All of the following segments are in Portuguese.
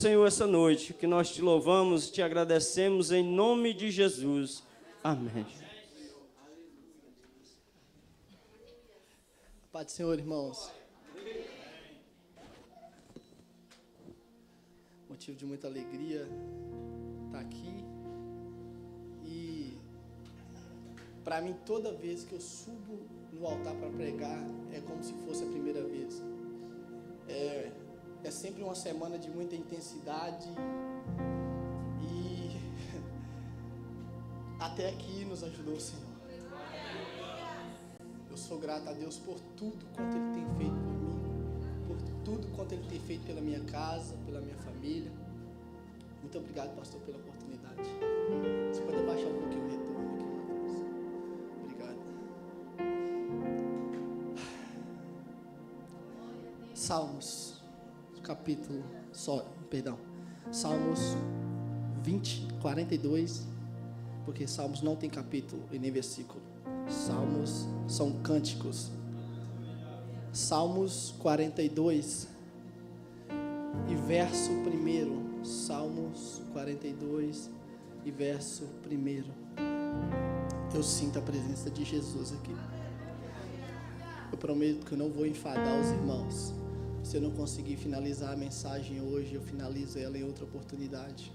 Senhor, essa noite, que nós te louvamos e te agradecemos em nome de Jesus. Amém. Paz do Senhor, irmãos. Motivo de muita alegria estar aqui. E para mim, toda vez que eu subo no altar para pregar, é como se fosse a primeira vez. É sempre uma semana de muita intensidade e até aqui nos ajudou o Senhor. Eu sou grato a Deus por tudo quanto Ele tem feito por mim, por tudo quanto Ele tem feito pela minha casa, pela minha família. Muito obrigado, pastor, pela oportunidade. Você pode abaixar um pouquinho o retorno aqui, Matheus. Obrigado. Salmos, Salmos 42, porque Salmos não tem capítulo e nem versículo. Salmos são cânticos. Salmos 42 e verso 1. Salmos 42 e verso 1. Eu sinto a presença de Jesus aqui. Eu prometo que eu não vou enfadar os irmãos. Se eu não conseguir finalizar a mensagem hoje, eu finalizo ela em outra oportunidade.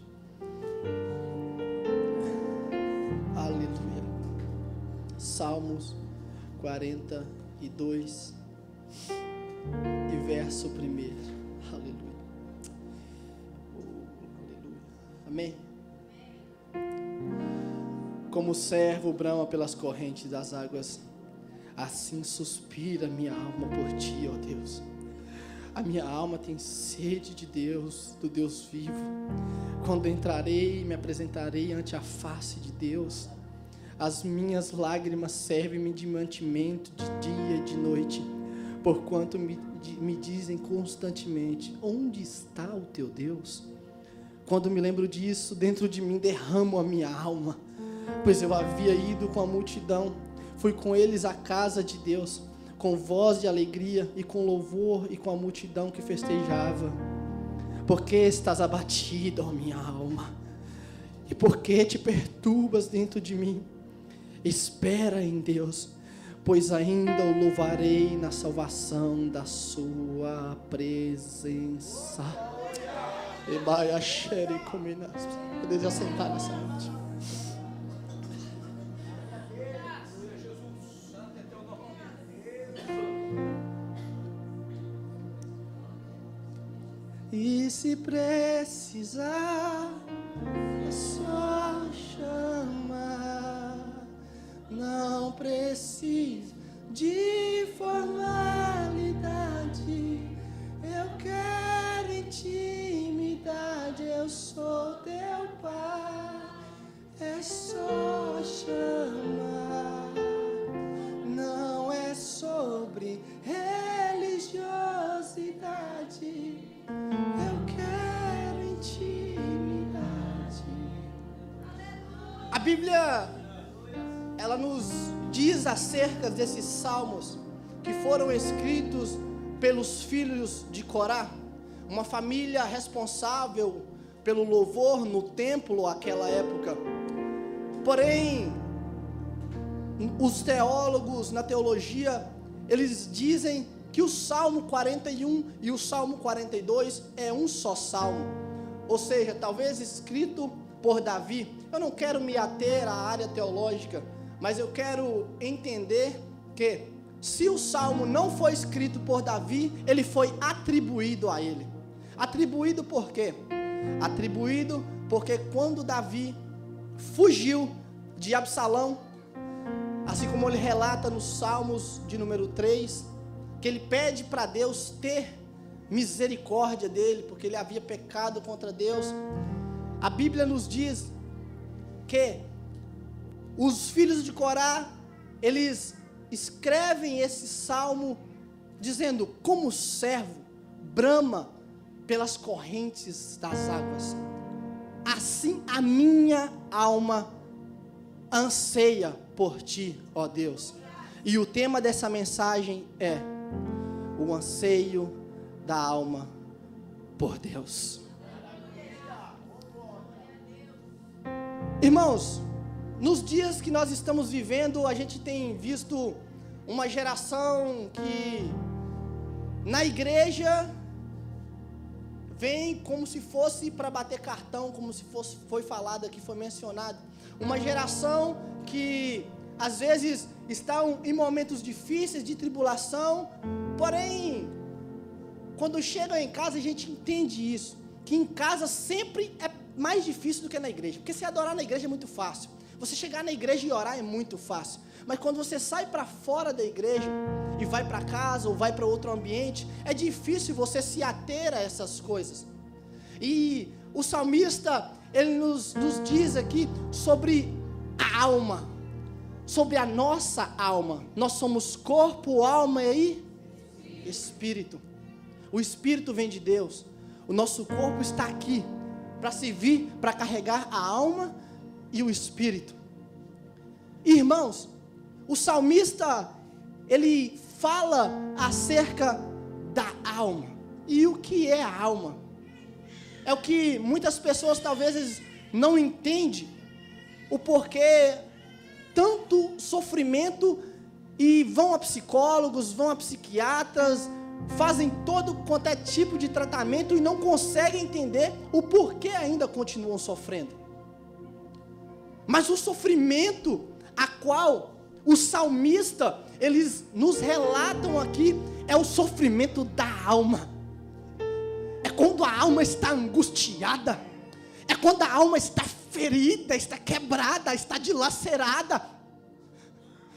Aleluia. Salmos 42 e verso 1. Aleluia. Aleluia. Amém? Como o servo brama pelas correntes das águas, assim suspira minha alma por ti, ó Deus. A minha alma tem sede de Deus, do Deus vivo. Quando entrarei e me apresentarei ante a face de Deus, as minhas lágrimas servem-me de mantimento de dia e de noite, porquanto me dizem constantemente: onde está o teu Deus? Quando me lembro disso, dentro de mim derramo a minha alma, pois eu havia ido com a multidão, fui com eles à casa de Deus, com voz de alegria e com louvor e com a multidão que festejava. Por que estás abatida, ó minha alma? E por que te perturbas dentro de mim? Espera em Deus, pois ainda o louvarei na salvação da sua presença. Poderia sentar nessa noite. E se precisar, é só chamar. Não precisa de formalidade. Eu quero intimidade. Eu sou teu pai. É só chamar. Não é sobre religiosidade. Eu quero intimidade. A Bíblia, ela nos diz acerca desses salmos que foram escritos pelos filhos de Corá, uma família responsável pelo louvor no templo naquela época. Porém, os teólogos na teologia, eles dizem que o Salmo 41 e o Salmo 42 é um só salmo, ou seja, talvez escrito por Davi. Eu não quero me ater à área teológica, mas eu quero entender que se o salmo não foi escrito por Davi, ele foi atribuído a ele. Atribuído por quê? Atribuído porque quando Davi fugiu de Absalão, assim como ele relata nos Salmos de número 3, que ele pede para Deus ter misericórdia dele, porque ele havia pecado contra Deus. A Bíblia nos diz que os filhos de Corá, eles escrevem esse salmo dizendo: como o servo brama pelas correntes das águas, assim a minha alma anseia por ti, ó Deus. E o tema dessa mensagem é o anseio da alma por Deus. Irmãos, nos dias que nós estamos vivendo, a gente tem visto uma geração que na igreja vem como se fosse para bater cartão, como se fosse, foi falado aqui, foi mencionado. Uma geração que às vezes estão em momentos difíceis de tribulação, porém, quando chegam em casa a gente entende isso, que em casa sempre é mais difícil do que na igreja, porque se adorar na igreja é muito fácil, você chegar na igreja e orar é muito fácil, mas quando você sai para fora da igreja e vai para casa ou vai para outro ambiente, é difícil você se ater a essas coisas. E o salmista, ele nos diz aqui sobre a alma, sobre a nossa alma. Nós somos corpo, alma e espírito. O espírito vem de Deus, o nosso corpo está aqui para servir, para carregar a alma e o espírito. Irmãos, o salmista, ele fala acerca da alma. E o que é a alma? É o que muitas pessoas talvez não entendem, o porquê tanto sofrimento, e vão a psicólogos, vão a psiquiatras, fazem todo quanto é tipo de tratamento e não conseguem entender o porquê ainda continuam sofrendo. Mas o sofrimento a qual o salmista, eles nos relatam aqui, é o sofrimento da alma. É quando a alma está angustiada, é quando a alma está ferida, está quebrada, está dilacerada.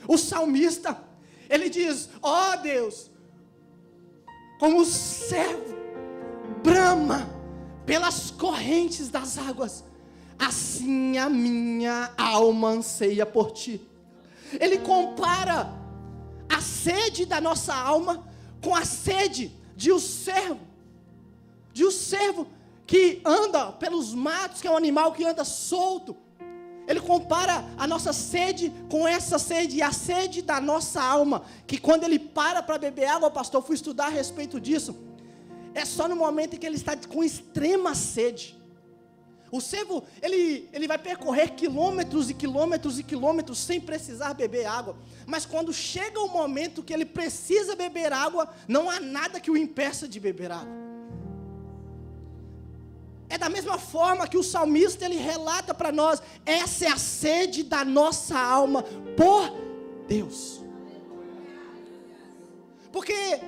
O salmista, ele diz: ó Deus, como o servo brama pelas correntes das águas, assim a minha alma anseia por ti. Ele compara a sede da nossa alma com a sede de um servo que anda pelos matos, que é um animal que anda solto. Ele compara a nossa sede com essa sede, e a sede da nossa alma, que quando ele para beber água, pastor, eu fui estudar a respeito disso, é só no momento em que ele está com extrema sede. O servo, ele vai percorrer quilômetros e quilômetros e quilômetros sem precisar beber água, mas quando chega o momento que ele precisa beber água, não há nada que o impeça de beber água. É da mesma forma que o salmista, ele relata para nós, essa é a sede da nossa alma por Deus. Porque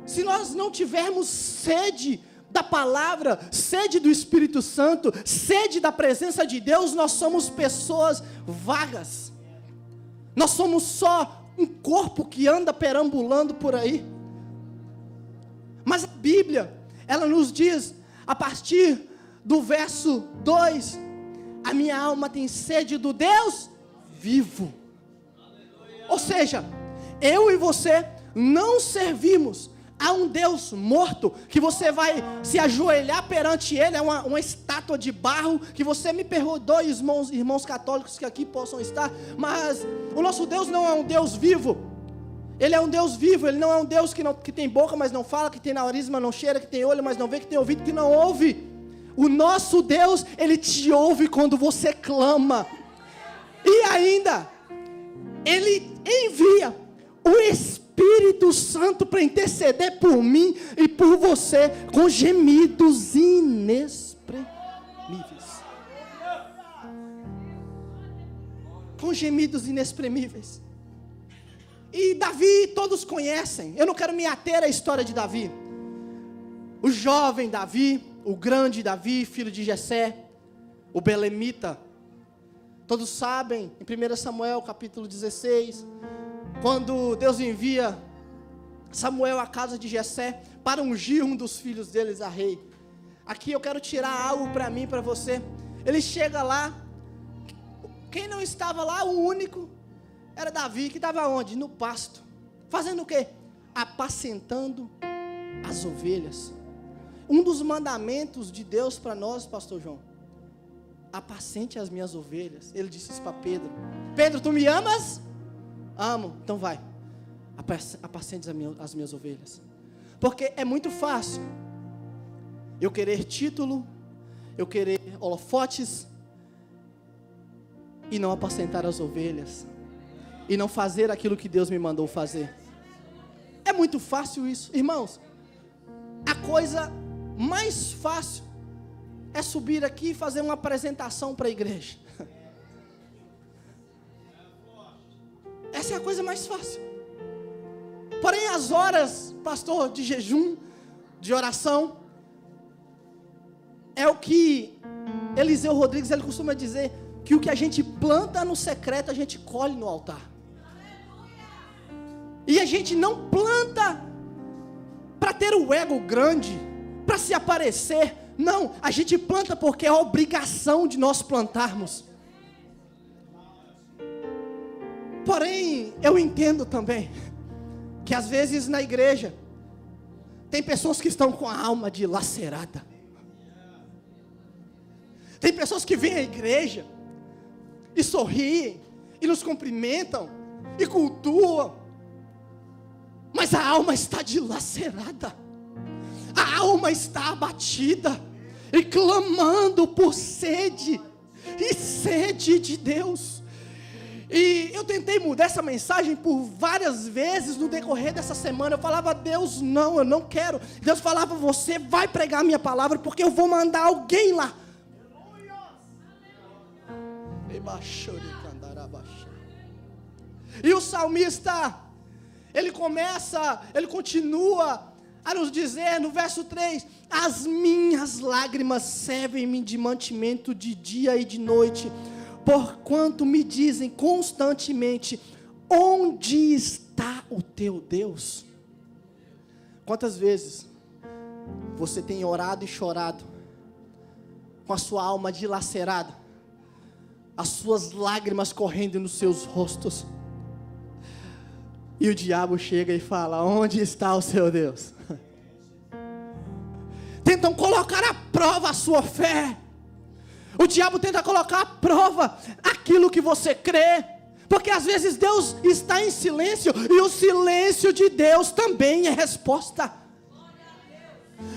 se nós não tivermos sede da palavra, sede do Espírito Santo, sede da presença de Deus, nós somos pessoas vagas. Nós somos só um corpo que anda perambulando por aí. Mas a Bíblia, ela nos diz, a partir do verso 2, a minha alma tem sede do Deus vivo. Ou seja, eu e você não servimos a um Deus morto, que você vai se ajoelhar perante Ele, é uma estátua de barro, que você me perdoe, irmãos católicos que aqui possam estar, mas o nosso Deus não é um Deus vivo. Ele é um Deus vivo, Ele não é um Deus que tem boca, mas não fala, que tem nariz, mas não cheira, que tem olho, mas não vê, que tem ouvido, que não ouve. O nosso Deus, Ele te ouve quando você clama. E ainda, Ele envia o Espírito Santo para interceder por mim e por você, com gemidos inexprimíveis. Com gemidos inexprimíveis. E Davi, todos conhecem. Eu não quero me ater à história de Davi. O jovem Davi, o grande Davi, filho de Jessé, o belemita. Todos sabem, em 1 Samuel capítulo 16, quando Deus envia Samuel à casa de Jessé para ungir um dos filhos deles a rei. Aqui eu quero tirar algo para mim e para você. Ele chega lá, quem não estava lá, o único, era Davi, que estava onde? No pasto. Fazendo o quê? Apacentando as ovelhas. Um dos mandamentos de Deus para nós, pastor João: apacente as minhas ovelhas. Ele disse isso para Pedro: Pedro, tu me amas? Amo, então vai, apacente as minhas ovelhas. Porque é muito fácil eu querer título, eu querer holofotes, e não apacentar as ovelhas, e não fazer aquilo que Deus me mandou fazer. É muito fácil isso, irmãos. A coisa mais fácil é subir aqui e fazer uma apresentação para a igreja. Essa é a coisa mais fácil. Porém, as horas, pastor, de jejum, de oração, é o que Eliseu Rodrigues, ele costuma dizer, que o que a gente planta no secreto, a gente colhe no altar. E a gente não planta para ter o ego grande, para se aparecer. Não, a gente planta porque é a obrigação de nós plantarmos. Porém, eu entendo também que às vezes na igreja tem pessoas que estão com a alma dilacerada. Tem pessoas que vêm à igreja e sorriem, e nos cumprimentam, e cultuam, mas a alma está dilacerada, a alma está abatida, e clamando por sede, e sede de Deus. E eu tentei mudar essa mensagem por várias vezes no decorrer dessa semana. Eu falava, Deus, não, eu não quero. Deus falava, você vai pregar a minha palavra, porque eu vou mandar alguém lá. E o salmista, ele continua a nos dizer no verso 3, as minhas lágrimas servem-me de mantimento de dia e de noite, porquanto me dizem constantemente, onde está o teu Deus? Quantas vezes você tem orado e chorado, com a sua alma dilacerada, as suas lágrimas correndo nos seus rostos, e o diabo chega e fala, onde está o seu Deus? Tentam colocar à prova a sua fé. O diabo tenta colocar à prova aquilo que você crê, porque às vezes Deus está em silêncio, e o silêncio de Deus também é resposta.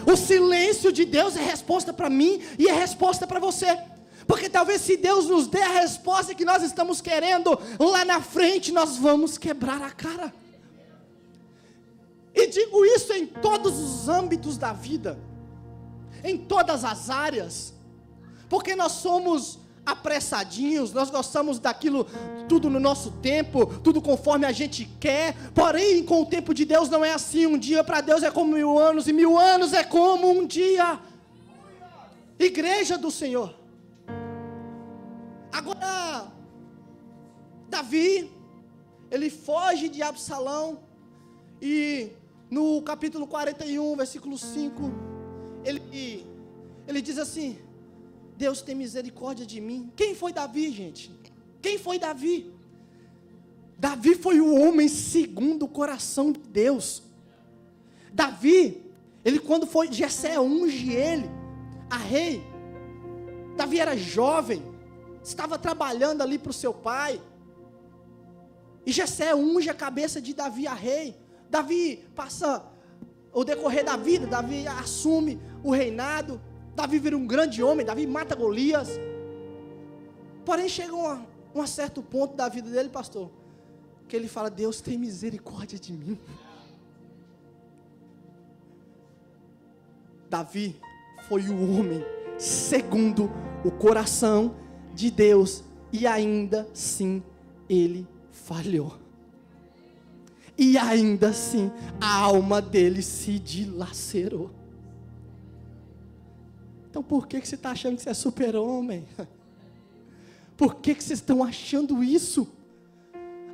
O silêncio de Deus é resposta para mim, e é resposta para você. Porque talvez se Deus nos der a resposta que nós estamos querendo, lá na frente nós vamos quebrar a cara. E digo isso em todos os âmbitos da vida, em todas as áreas, porque nós somos apressadinhos, nós gostamos daquilo tudo no nosso tempo, tudo conforme a gente quer. Porém, com o tempo de Deus não é assim. Um dia para Deus é como 1000 anos, e 1000 anos é como um dia. Igreja do Senhor. Agora, Davi, ele foge de Absalão, e no capítulo 41, versículo 5, ele diz assim, Deus tem misericórdia de mim. Quem foi Davi, gente? Quem foi Davi? Davi foi o homem segundo o coração de Deus. Davi, quando foi, Jessé unge ele a rei. Davi era jovem, estava trabalhando ali para o seu pai, e Jessé unge a cabeça de Davi a rei. Davi passa o decorrer da vida, Davi assume o reinado, Davi vira um grande homem, Davi mata Golias. Porém chega um certo ponto da vida dele, pastor, que ele fala, Deus tem misericórdia de mim. Davi foi o homem segundo o coração de Deus, e ainda assim ele falhou, e ainda assim a alma dele se dilacerou. Então por que você está achando que você é super-homem? Por que vocês estão achando isso?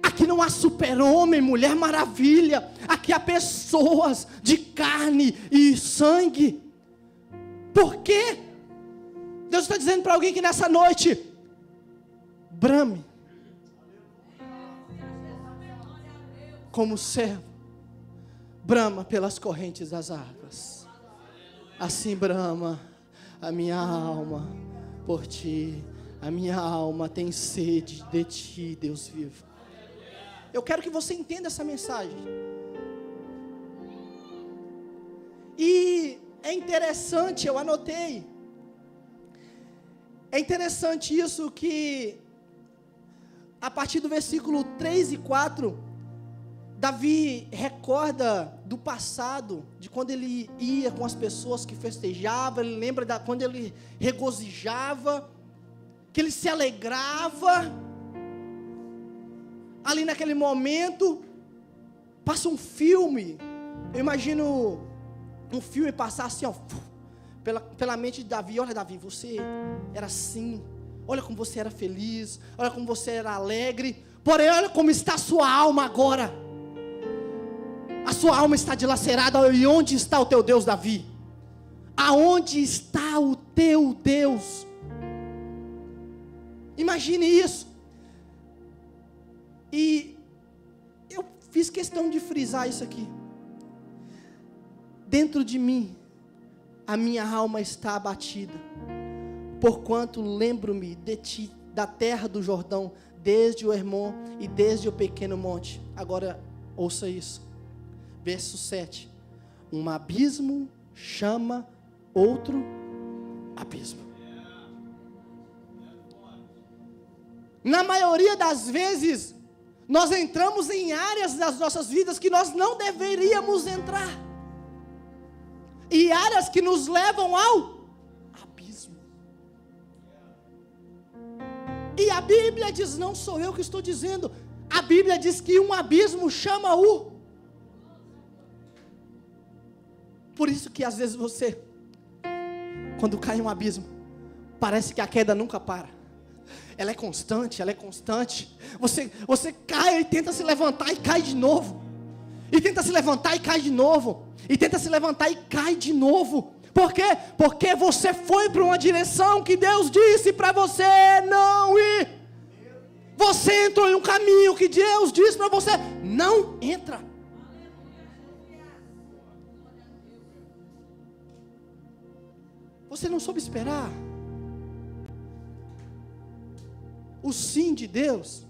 Aqui não há super-homem, mulher maravilha. Aqui há pessoas de carne e sangue. Por quê? Deus está dizendo para alguém que nessa noite, brame como servo, brama pelas correntes das águas. Assim brama a minha alma por ti. A minha alma tem sede de ti, Deus vivo. Eu quero que você entenda essa mensagem. E é interessante, eu anotei. É interessante isso, que a partir do versículo 3 e 4, Davi recorda do passado, de quando ele ia com as pessoas que festejavam, ele lembra quando ele regozijava, que ele se alegrava, ali naquele momento, passa um filme, eu imagino um filme passar assim, ó, pela mente de Davi. Olha, Davi, você era assim, olha como você era feliz, olha como você era alegre, porém olha como está a sua alma agora, a sua alma está dilacerada. E onde está o teu Deus, Davi? Aonde está o teu Deus? Imagine isso. E eu fiz questão de frisar isso aqui. Dentro de mim, a minha alma está abatida, porquanto lembro-me de ti, da terra do Jordão, desde o Hermon e desde o pequeno monte. Agora, ouça isso. Verso 7. Um abismo chama outro abismo. Na maioria das vezes, nós entramos em áreas das nossas vidas que nós não deveríamos entrar. E áreas que nos levam ao abismo. E a Bíblia diz, não sou eu que estou dizendo, a Bíblia diz que um abismo chama o. Por isso que às vezes você, quando cai em um abismo, parece que a queda nunca para. Ela é constante, ela é constante. Você cai e tenta se levantar e cai de novo. E tenta se levantar e cai de novo. E tenta se levantar e cai de novo. Por quê? Porque você foi para uma direção que Deus disse para você não ir. Você entrou em um caminho que Deus disse para você não entra. Você não soube esperar o sim de Deus.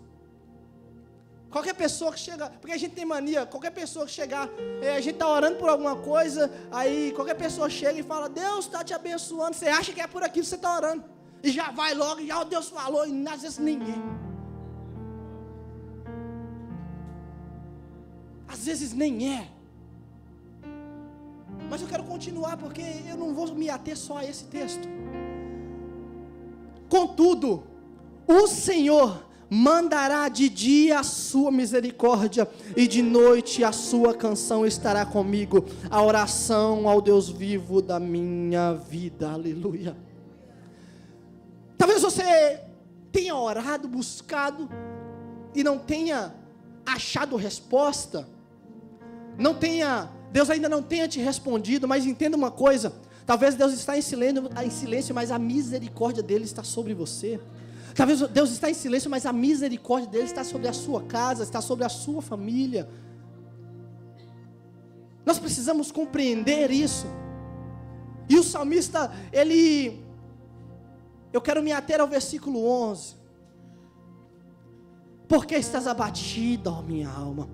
Qualquer pessoa que chega, porque a gente tem mania, qualquer pessoa que chegar, a gente está orando por alguma coisa, aí qualquer pessoa chega e fala, Deus está te abençoando, você acha que é por aquilo que você está orando, e já vai logo, e já Deus falou, e às vezes ninguém. Às vezes nem é. Mas eu quero continuar, porque eu não vou me ater só a esse texto. Contudo, o Senhor mandará de dia a sua misericórdia, e de noite a sua canção estará comigo, a oração ao Deus vivo da minha vida. Aleluia. Talvez você tenha orado, buscado, e não tenha achado resposta, Deus ainda não tenha te respondido, mas entenda uma coisa, talvez Deus está em silêncio, mas a misericórdia dele está sobre você. Talvez Deus está em silêncio, mas a misericórdia dele está sobre a sua casa, está sobre a sua família. Nós precisamos compreender isso. E o salmista, eu quero me ater ao versículo 11. Por que estás abatida, ó minha alma?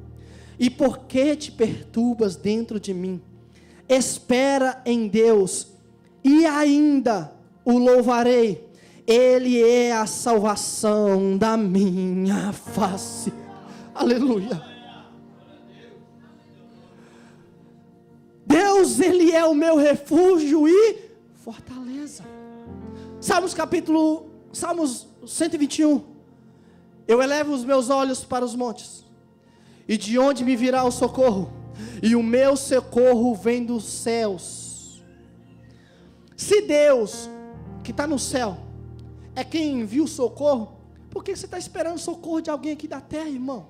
E por que te perturbas dentro de mim? Espera em Deus, e ainda o louvarei. Ele é a salvação da minha face. Aleluia. Deus, Ele é o meu refúgio e fortaleza. Salmos 121. Eu elevo os meus olhos para os montes, e de onde me virá o socorro? E o meu socorro vem dos céus. Se Deus, que está no céu, é quem envia o socorro, por que você está esperando socorro de alguém aqui da terra, irmão?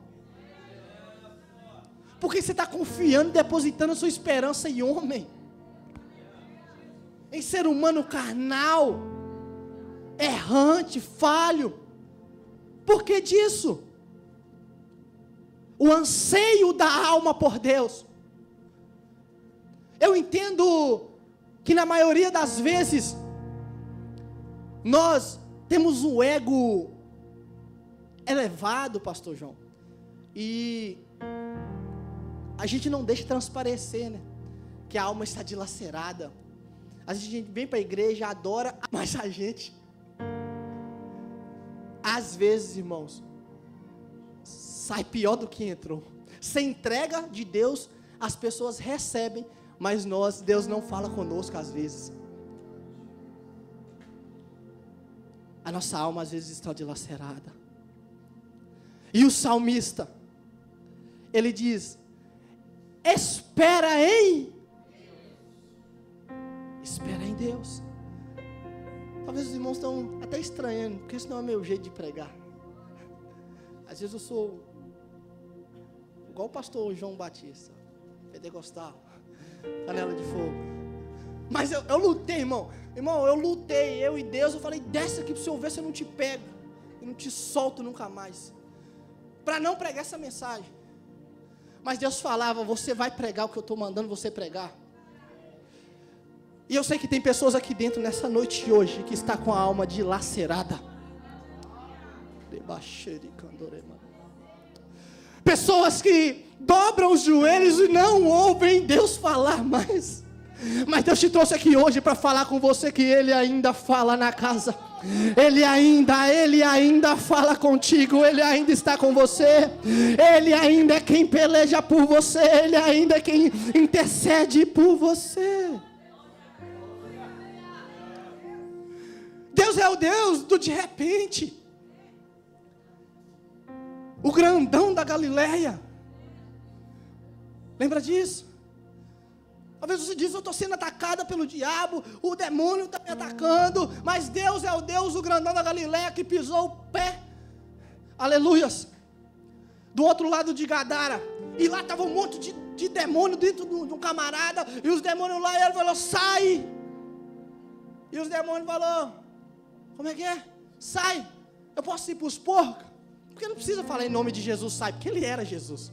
Por que você está confiando, depositando a sua esperança em homem? Em ser humano carnal, errante, falho? Por que disso? O anseio da alma por Deus. Eu entendo que na maioria das vezes, nós temos um ego elevado, pastor João, e a gente não deixa transparecer, né? Que a alma está dilacerada. A gente vem para a igreja, adora, mas a gente, às vezes, irmãos, sai pior do que entrou. Sem entrega de Deus, as pessoas recebem, mas Deus não fala conosco às vezes. A nossa alma às vezes está dilacerada. E o salmista, ele diz: espera em Deus. Talvez os irmãos estão até estranhando, porque esse não é meu jeito de pregar. Às vezes eu sou igual o pastor João Batista, pentecostal, panela de fogo. Mas eu lutei, irmão, eu lutei, eu e Deus. Eu falei: desce aqui para o Senhor ver se eu não te pego, eu não te solto nunca mais, para não pregar essa mensagem. Mas Deus falava: você vai pregar o que eu estou mandando você pregar. E eu sei que tem pessoas aqui dentro nessa noite de hoje que está com a alma dilacerada. Pessoas que dobram os joelhos e não ouvem Deus falar mais. Mas Deus te trouxe aqui hoje para falar com você que Ele ainda fala na casa. Ele ainda fala contigo. Ele ainda está com você. Ele ainda é quem peleja por você. Ele ainda é quem intercede por você. Deus é o Deus do de repente. O grandão da Galileia. Lembra disso? Talvez você diz: eu estou sendo atacada pelo diabo, o demônio está me atacando. Mas Deus é o Deus, o grandão da Galileia, que pisou o pé, aleluias, do outro lado de Gadara. E lá estava um monte de demônio dentro de um camarada. E os demônios lá, e ele falou: sai. E os demônios falaram: como é que é? Sai. Eu posso ir para os porcos? Porque não precisa falar em nome de Jesus, sai, porque ele era Jesus.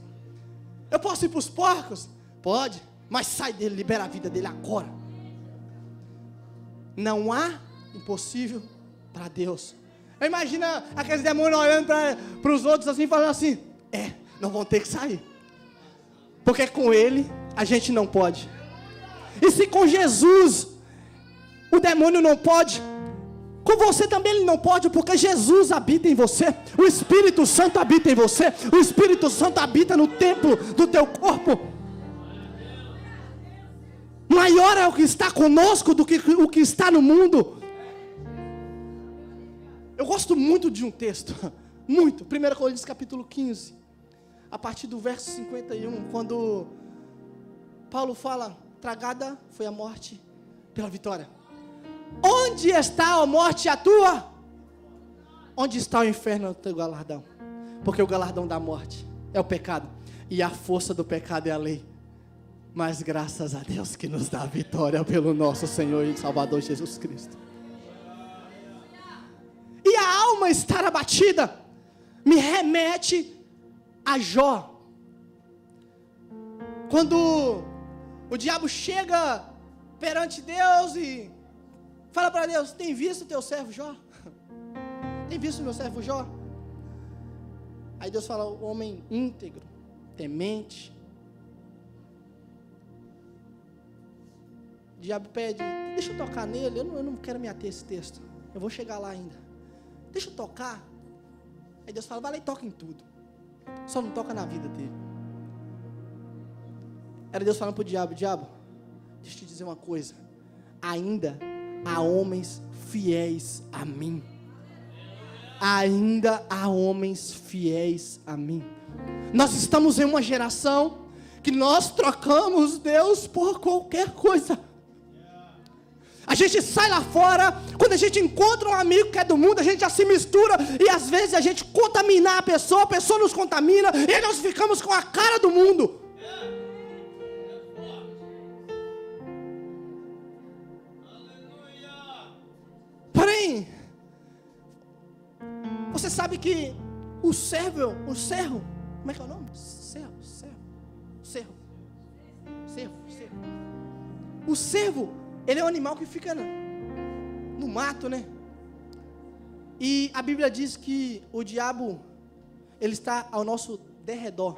Eu posso ir para os porcos? Pode, mas sai dele, libera a vida dele agora. Não há impossível para Deus. Imagina aqueles demônios olhando para os outros assim, falando assim: não vão ter que sair, porque com ele a gente não pode. E se com Jesus o demônio não pode, com você também ele não pode, porque Jesus habita em você. O Espírito Santo habita em você. O Espírito Santo habita no templo do teu corpo. Maior é o que está conosco do que o que está no mundo. Eu gosto muito de um texto, muito, 1 Coríntios capítulo 15, a partir do verso 51, quando Paulo fala: tragada foi a morte pela vitória. Onde está a morte a tua? Onde está o inferno o teu galardão? Porque o galardão da morte é o pecado, e a força do pecado é a lei. Mas graças a Deus que nos dá a vitória pelo nosso Senhor e Salvador Jesus Cristo. E a alma estar abatida me remete a Jó. Quando o diabo chega perante Deus e fala para Deus: tem visto o teu servo Jó? Tem visto o meu servo Jó? Aí Deus fala: o homem íntegro, temente. O diabo pede: deixa eu tocar nele. Eu não quero me ater a esse texto, eu vou chegar lá ainda. Deixa eu tocar. Aí Deus fala: vai lá e toca em tudo, só não toca na vida dele. Era Deus falando para o diabo: diabo, deixa eu te dizer uma coisa, ainda há homens fiéis a mim. Ainda há homens fiéis a mim. Nós estamos em uma geração que nós trocamos Deus por qualquer coisa. A gente sai lá fora, quando a gente encontra um amigo que é do mundo, a gente já se mistura, e às vezes a gente contamina a pessoa nos contamina, e nós ficamos com a cara do mundo. Porém, você sabe que o servo, como é que é o nome? O servo, ele é um animal que fica no mato, né? E a Bíblia diz que o diabo, ele está ao nosso derredor,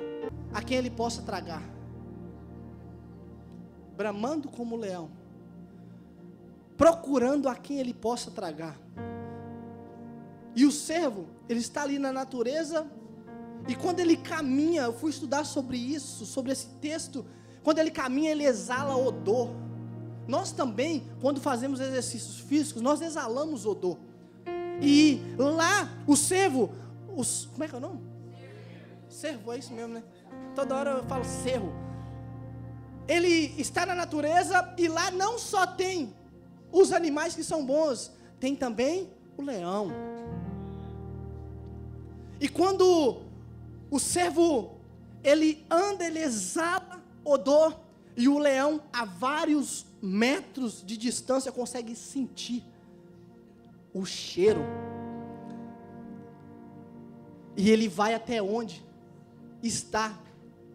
a quem ele possa tragar, bramando como leão, procurando a quem ele possa tragar. E o servo, ele está ali na natureza, E quando ele caminha, eu fui estudar sobre isso, sobre esse texto. Quando ele caminha, ele exala odor. Nós também, quando fazemos exercícios físicos, nós exalamos odor. E lá, o cervo, como é que é o nome? Cervo, é isso mesmo, né? Toda hora eu falo cervo. Ele está na natureza e lá não só tem os animais que são bons, tem também o leão. E quando o cervo, ele anda, ele exala odor, e o leão a vários metros de distância consegue sentir o cheiro. E ele vai até onde está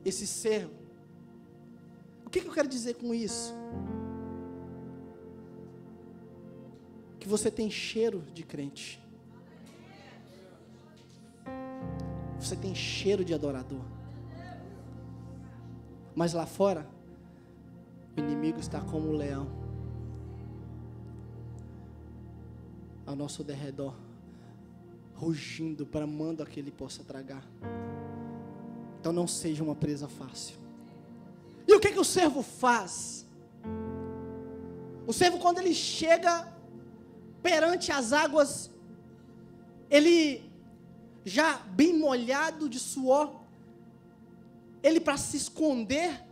esse cervo. O que eu quero dizer com isso? Que você tem cheiro de crente. Você tem cheiro de adorador. Mas lá fora, o inimigo está como um leão ao nosso derredor, rugindo, bramando a que ele possa tragar. Então não seja uma presa fácil. E o que o servo faz? O servo, quando ele chega perante as águas, ele já bem molhado de suor, ele, para se esconder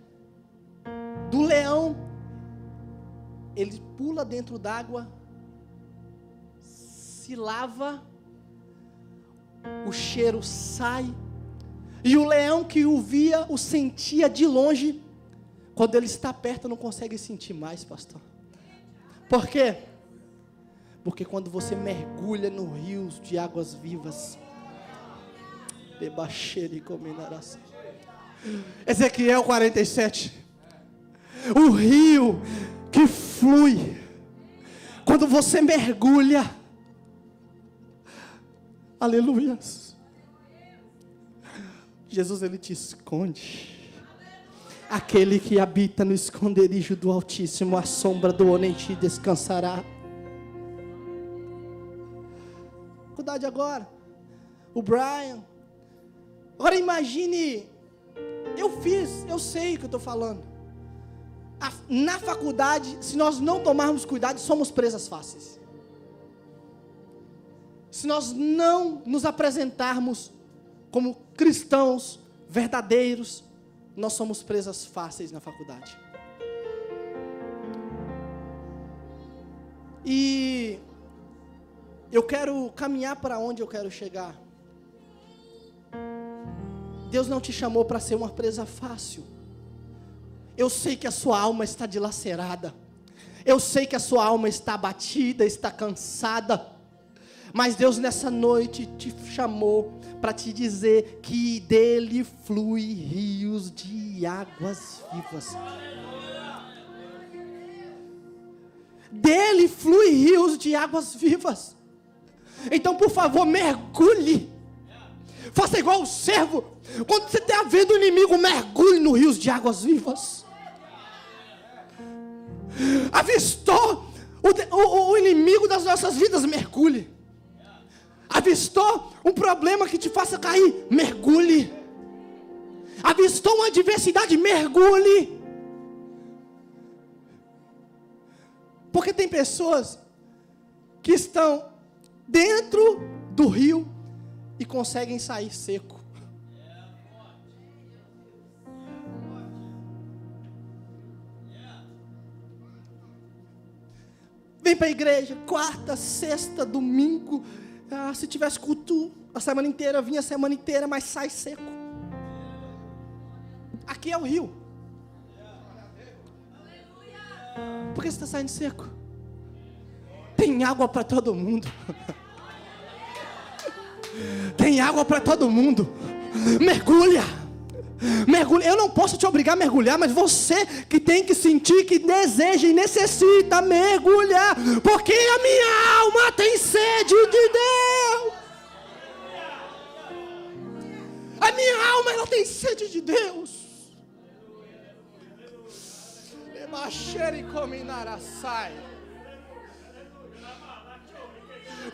do leão, ele pula dentro d'água, se lava, o cheiro sai, e o leão que o via, o sentia de longe. Quando ele está perto, não consegue sentir mais, pastor. Por quê? Porque quando você mergulha no rio de águas vivas, Ezequiel 47, o rio que flui, quando você mergulha, aleluia, Jesus, ele te esconde. Aquele que habita no esconderijo do Altíssimo, a sombra do Onenti descansará. Cuidado agora, o Brian. Agora imagine, eu sei o que eu estou falando. Na faculdade, se nós não tomarmos cuidado, somos presas fáceis. Se nós não nos apresentarmos como cristãos verdadeiros, nós somos presas fáceis na faculdade. E eu quero caminhar para onde eu quero chegar. Deus não te chamou para ser uma presa fácil. Eu sei que a sua alma está dilacerada. Eu sei que a sua alma está abatida, está cansada. Mas Deus nessa noite te chamou para te dizer que dele flui rios de águas vivas. Dele flui rios de águas vivas. Então, por favor, mergulhe. Faça igual o servo. Quando você está vendo o inimigo, mergulhe no rios de águas vivas. Avistou o inimigo das nossas vidas, mergulhe. Avistou um problema que te faça cair, mergulhe. Avistou uma adversidade, mergulhe. Porque tem pessoas que estão dentro do rio e conseguem sair seco. Vem para a igreja, quarta, sexta, domingo. Se tivesse culto a semana inteira, vinha a semana inteira, mas sai seco. Aqui é o rio. Por que você está saindo seco? Tem água para todo mundo. Tem água para todo mundo. Mergulha. Mergulha. Eu não posso te obrigar a mergulhar, mas você que tem que sentir, que deseja e necessita mergulhar, porque a minha alma tem sede de Deus. A minha alma, ela tem sede de Deus.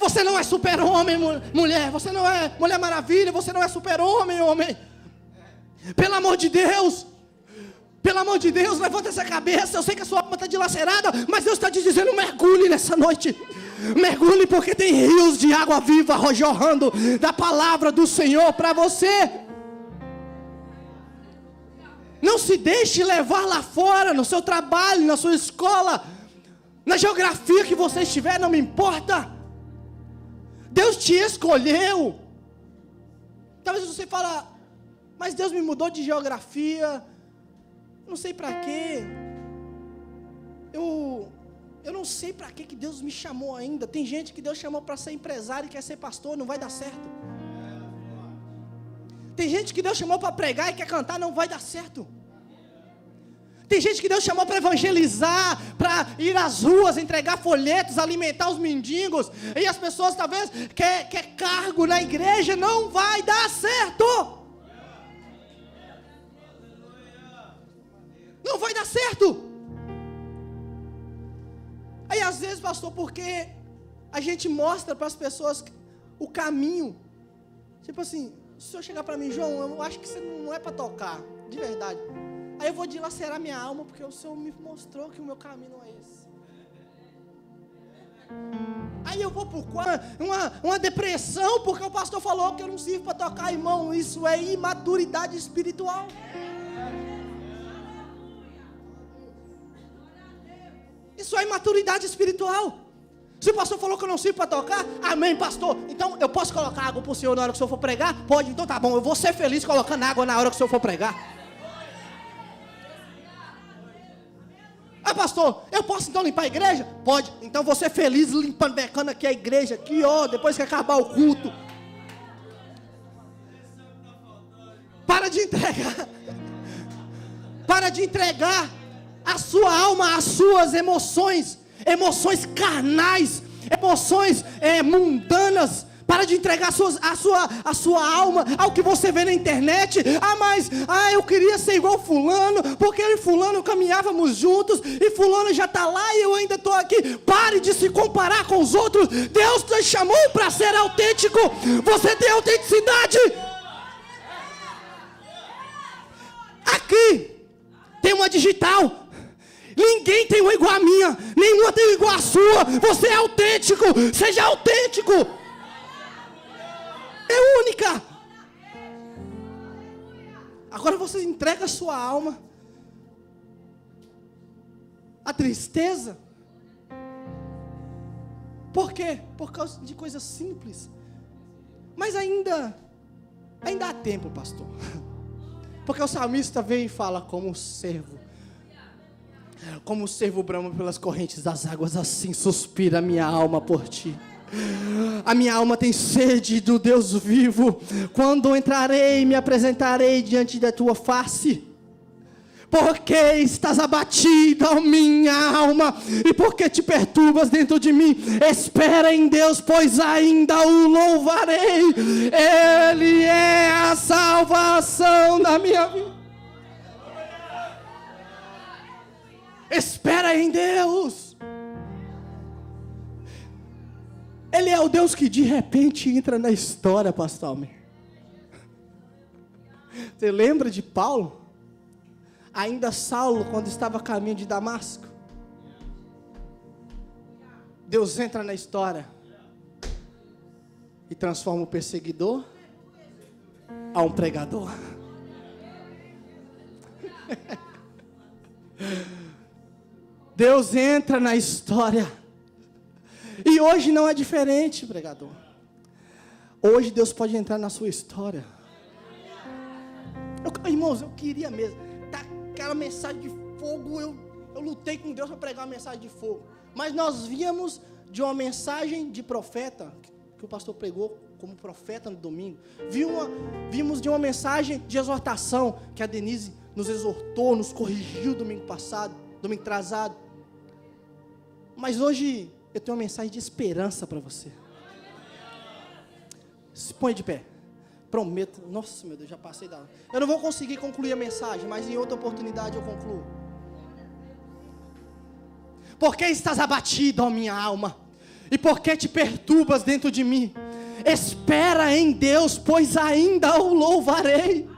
Você não é super-homem, mulher. Você não é Mulher Maravilha. Você não é super-homem, homem. Pelo amor de Deus. Pelo amor de Deus, levanta essa cabeça. Eu sei que a sua alma está dilacerada, mas Deus está te dizendo: mergulhe nessa noite. Mergulhe, porque tem rios de água viva jorrando da palavra do Senhor para você. Não se deixe levar lá fora, no seu trabalho, na sua escola, na geografia que você estiver, não me importa. Deus te escolheu. Talvez você fale: mas Deus me mudou de geografia, não sei para quê. Eu não sei para que Deus me chamou ainda. Tem gente que Deus chamou para ser empresário e quer ser pastor, não vai dar certo. Tem gente que Deus chamou para pregar e quer cantar, não vai dar certo. Tem gente que Deus chamou para evangelizar, para ir às ruas, entregar folhetos, alimentar os mendigos, e as pessoas talvez quer cargo na igreja, não vai dar certo. Não vai dar certo. Aí às vezes, pastor, porque a gente mostra para as pessoas o caminho. Tipo assim, se o senhor chegar para mim: João, eu acho que você não é para tocar, de verdade. Aí eu vou dilacerar minha alma, porque o Senhor me mostrou que o meu caminho não é esse. Aí eu vou por uma depressão, porque o pastor falou que eu não sirvo para tocar, irmão. Isso é imaturidade espiritual. Isso é imaturidade espiritual. Se o pastor falou que eu não sirvo para tocar, amém, pastor. Então eu posso colocar água para o Senhor na hora que o Senhor for pregar? Pode, então tá bom, eu vou ser feliz colocando água na hora que o Senhor for pregar. Ah, pastor, eu posso então limpar a igreja? Pode, então vou ser feliz limpando, becando aqui a igreja, aqui ó, depois que acabar o culto. Para de entregar. Para de entregar a sua alma, as suas emoções carnais, emoções mundanas. Para de entregar a sua alma ao que você vê na internet. Mas eu queria ser igual fulano, porque eu e fulano caminhávamos juntos, e fulano já está lá e eu ainda estou aqui. Pare de se comparar com os outros. Deus te chamou para ser autêntico. Você tem autenticidade. Aqui tem uma digital. Ninguém tem uma igual a minha, nenhuma tem igual a sua. Você é autêntico, seja autêntico. É única. Agora você entrega a sua alma à tristeza. Por quê? Por causa de coisas simples. Mas ainda há tempo, pastor. Porque o salmista vem e fala: como o servo brama pelas correntes das águas, assim suspira a minha alma por ti. A minha alma tem sede do Deus vivo. Quando entrarei, me apresentarei diante da tua face. Porque estás abatida, ó minha alma, e porque te perturbas dentro de mim? Espera em Deus, pois ainda o louvarei. Ele é a salvação da minha vida. Espera em Deus. Ele é o Deus que de repente entra na história, pastor Almir. Você lembra de Paulo? Ainda Saulo, quando estava a caminho de Damasco. Deus entra na história e transforma o perseguidor a um pregador. Deus entra na história. E hoje não é diferente, pregador. Hoje Deus pode entrar na sua história. Irmãos, eu queria mesmo dar aquela mensagem de fogo. Eu lutei com Deus para pregar uma mensagem de fogo. Mas nós víamos de uma mensagem de profeta, que o pastor pregou como profeta no domingo. Vimos de uma mensagem de exortação, que a Denise nos exortou, nos corrigiu domingo passado, domingo atrasado. Mas hoje eu tenho uma mensagem de esperança para você. Se põe de pé. Prometo. Nossa, meu Deus, já passei da hora. Eu não vou conseguir concluir a mensagem, mas em outra oportunidade eu concluo. Porque estás abatido, ó minha alma, E por que te perturbas dentro de mim? Espera em Deus, pois ainda o louvarei.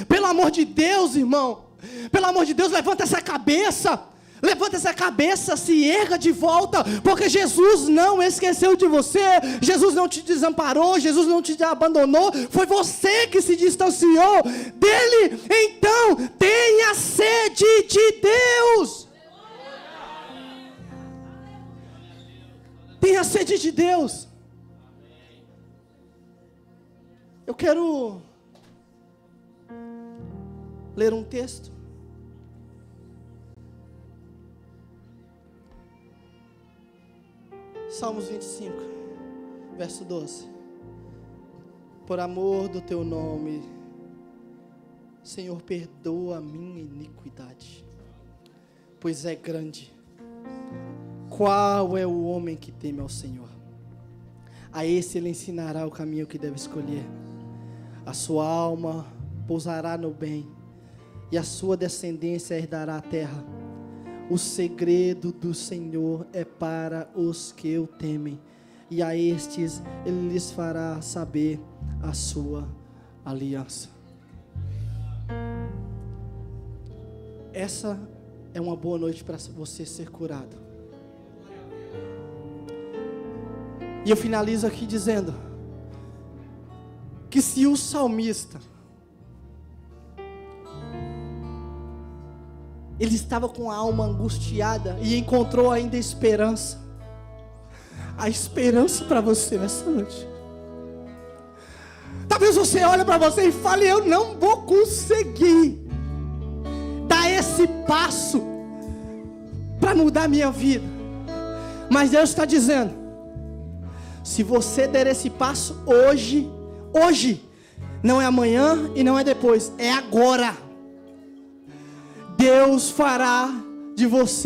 Pelo amor de Deus, irmão, pelo amor de Deus, levanta essa cabeça. Levanta essa cabeça, se erga de volta, porque Jesus não esqueceu de você, Jesus não te desamparou, Jesus não te abandonou, foi você que se distanciou dele. Então, tenha sede de Deus. Tenha sede de Deus. Eu quero ler um texto. Salmos 25, verso 12. Por amor do teu nome, Senhor, perdoa a minha iniquidade, pois é grande. Qual é o homem que teme ao Senhor? A esse ele ensinará o caminho que deve escolher. A sua alma pousará no bem, e a sua descendência herdará a terra. O segredo do Senhor é para os que o temem, e a estes ele lhes fará saber a sua aliança. Essa é uma boa noite para você ser curado. E eu finalizo aqui dizendo que se o salmista ele estava com a alma angustiada e encontrou ainda esperança. A esperança para você nessa noite. Talvez você olhe para você e fale: eu não vou conseguir dar esse passo para mudar minha vida. Mas Deus está dizendo: se você der esse passo hoje, não é amanhã e não é depois, é agora. Deus fará de você